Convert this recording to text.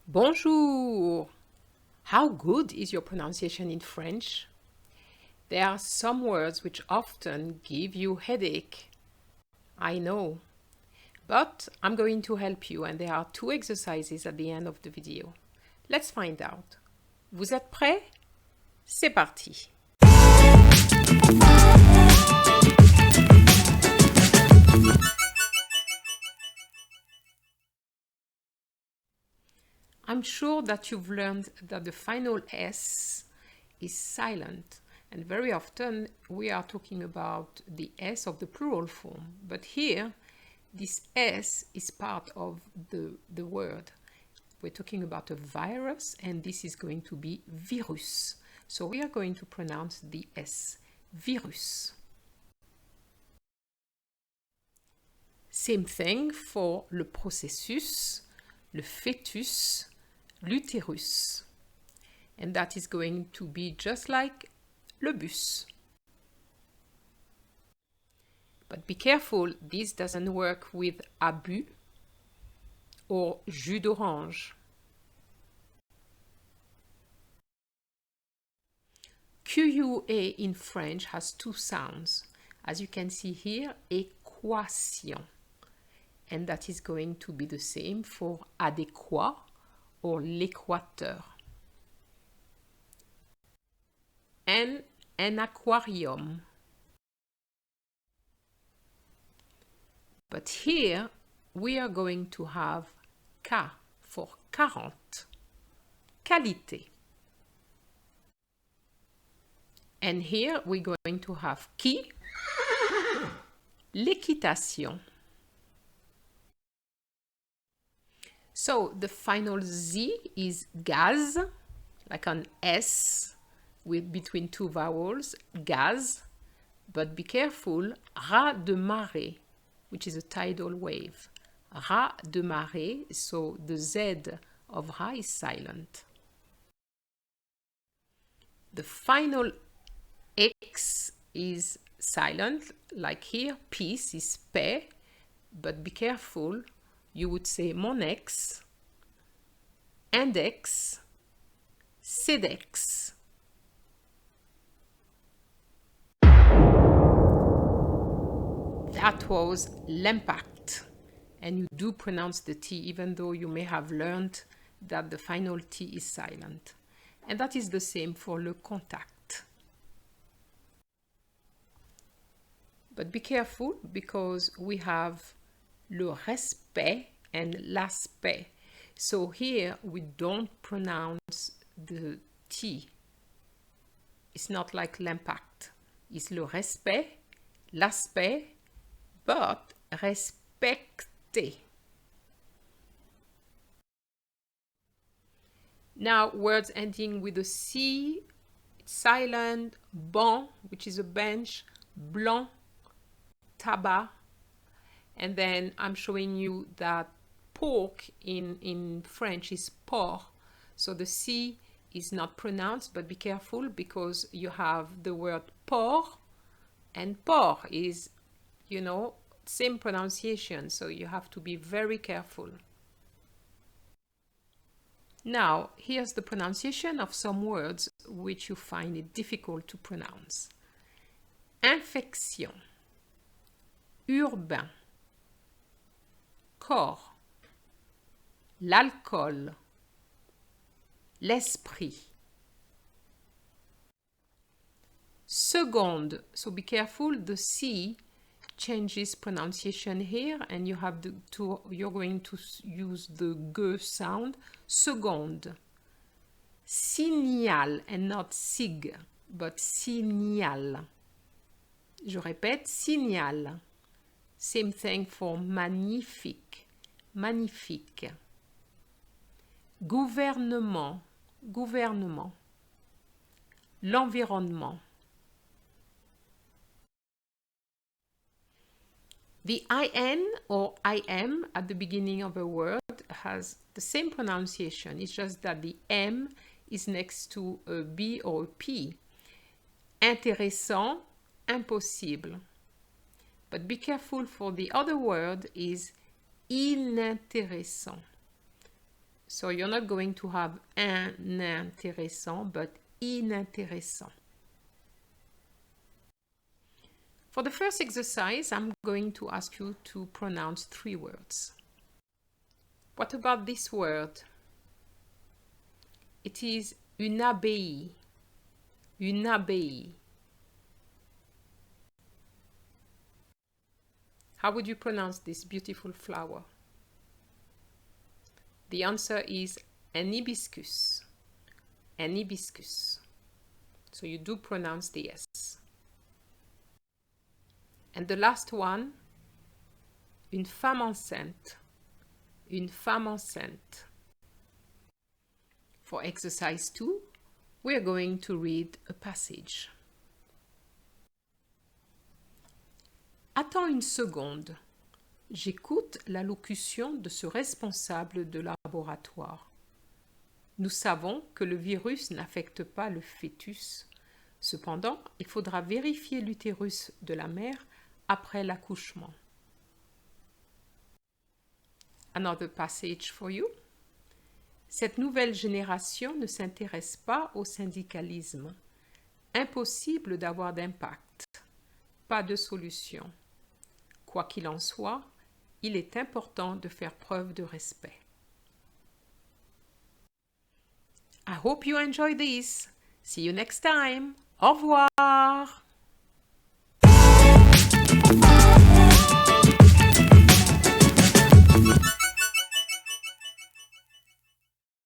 Bonjour! How good is your pronunciation in French? There are some words which often give you headache. I know. But I'm going to help you and there are 2 exercises at the end of the video. Let's find out. Vous êtes prêts? C'est parti! I'm sure that you've learned that the final S is silent, and very often we are talking about the S of the plural form, but here this S is part of the word. We're talking about a virus and this is going to be virus. So we are going to pronounce the S, virus. Same thing for le processus, le fœtus, l'utérus. And that is going to be just like le bus. But be careful, this doesn't work with abus or jus d'orange. QUA in French has 2 sounds. As you can see here, équation. And that is going to be the same for adéquat or l'équateur. And an aquarium. But here we are going to have K for 40, qualité. And here we're going to have qui, l'équitation. So the final Z is gaz, like an S with between 2 vowels, gaz. But be careful, raz de marée, which is a tidal wave. Raz de marée, so the Z of ras is silent. The final X is silent, like here, peace is paix, but be careful, you would say mon ex, index, cedex. That was l'impact. And you do pronounce the T even though you may have learned that the final T is silent. And that is the same for le contact. But be careful because we have le respect and l'aspect. So here we don't pronounce the T. It's not like l'impact. It's le respect, l'aspect, but respecter. Now words ending with a C, silent, banc, which is a bench, blanc, tabac. And then I'm showing you that pork in French is porc. So the C is not pronounced, but be careful because you have the word porc and porc is, you know, same pronunciation. So you have to be very careful. Now, here's the pronunciation of some words which you find it difficult to pronounce. Infection, urbain, corps, l'alcool, l'esprit. Seconde, so be careful, the C changes pronunciation here and you have you're going to use the G sound. Seconde. Signal and not sig, but signal. Je répète, signal. Same thing for magnifique, magnifique. Gouvernement, gouvernement. L'environnement. The IN or IM at the beginning of a word has the same pronunciation. It's just that the M is next to a B or a P. Intéressant, impossible. But be careful for the other word is inintéressant. So you're not going to have inintéressant, but inintéressant. For the first exercise, I'm going to ask you to pronounce 3 words. What about this word? It is une abbaye. Une abbaye. How would you pronounce this beautiful flower? The answer is an hibiscus. An hibiscus. So you do pronounce the S. And the last one, une femme enceinte. Une femme enceinte. For exercise 2, we're going to read a passage. Attends une seconde. J'écoute l'allocution de ce responsable de laboratoire. Nous savons que le virus n'affecte pas le fœtus. Cependant, il faudra vérifier l'utérus de la mère après l'accouchement. Another passage for you. Cette nouvelle génération ne s'intéresse pas au syndicalisme. Impossible d'avoir d'impact. Pas de solution. Quoi qu'il en soit, il est important de faire preuve de respect. I hope you enjoy this. See you next time. Au revoir.